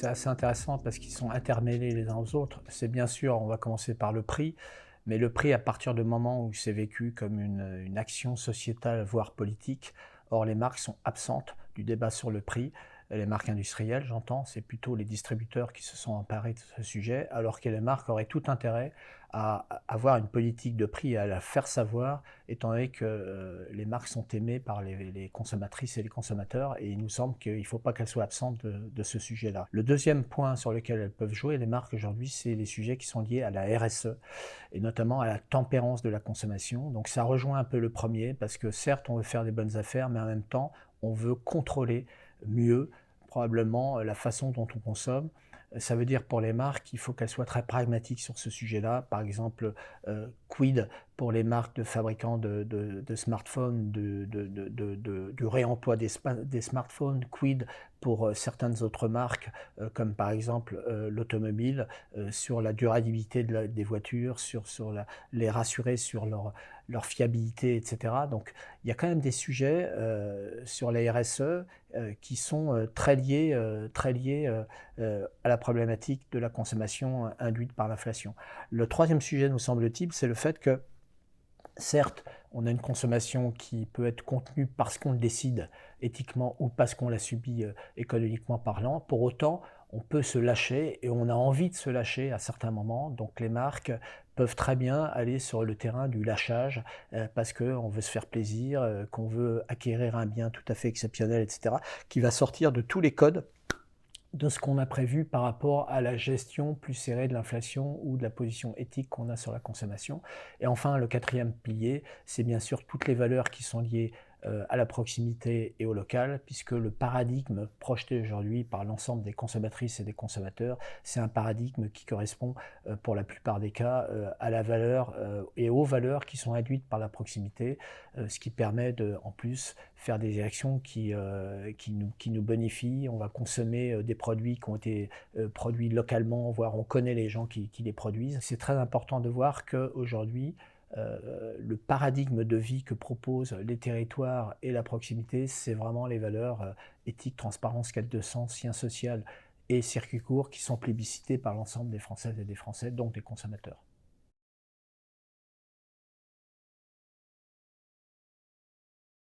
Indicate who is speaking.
Speaker 1: c'est assez intéressant parce qu'ils sont intermêlés les uns aux autres. C'est bien sûr, on va commencer par le prix, mais le prix à partir du moment où c'est vécu comme une action sociétale, voire politique. Or, les marques sont absentes du débat sur le prix. Les marques industrielles, j'entends, c'est plutôt les distributeurs qui se sont emparés de ce sujet, alors que les marques auraient tout intérêt à avoir une politique de prix et à la faire savoir, étant donné que les marques sont aimées par les consommatrices et les consommateurs, et il nous semble qu'il ne faut pas qu'elles soient absentes de ce sujet-là. Le deuxième point sur lequel elles peuvent jouer, les marques aujourd'hui, c'est les sujets qui sont liés à la RSE, et notamment à la tempérance de la consommation. Donc ça rejoint un peu le premier, parce que certes, on veut faire des bonnes affaires, mais en même temps, on veut contrôler mieux probablement la façon dont on consomme. Ça veut dire pour les marques qu'il faut qu'elles soient très pragmatiques sur ce sujet-là. Par exemple, quid pour les marques de fabricants de smartphones, du réemploi des smartphones, quid pour certaines autres marques, comme par exemple l'automobile, sur la durabilité des voitures, les rassurer sur leur fiabilité, etc. Donc il y a quand même des sujets sur la RSE qui sont très liés à la problématique de la consommation induite par l'inflation. Le troisième sujet, nous semble-t-il, c'est le fait que, certes, on a une consommation qui peut être contenue parce qu'on le décide éthiquement ou parce qu'on la subit économiquement parlant. Pour autant, on peut se lâcher et on a envie de se lâcher à certains moments. Donc les marques peuvent très bien aller sur le terrain du lâchage parce qu'on veut se faire plaisir, qu'on veut acquérir un bien tout à fait exceptionnel, etc., qui va sortir de tous les codes de ce qu'on a prévu par rapport à la gestion plus serrée de l'inflation ou de la position éthique qu'on a sur la consommation. Et enfin, le quatrième pilier, c'est bien sûr toutes les valeurs qui sont liées à la proximité et au local, puisque le paradigme projeté aujourd'hui par l'ensemble des consommatrices et des consommateurs, c'est un paradigme qui correspond pour la plupart des cas à la valeur et aux valeurs qui sont induites par la proximité, ce qui permet de, en plus, faire des actions qui nous bonifient. On va consommer des produits qui ont été produits localement, voire on connaît les gens qui les produisent. C'est très important de voir qu'aujourd'hui, le paradigme de vie que proposent les territoires et la proximité, c'est vraiment les valeurs éthique, transparence, quête de sens, sien social et circuit court qui sont plébiscitées par l'ensemble des Françaises et des Français, donc des consommateurs.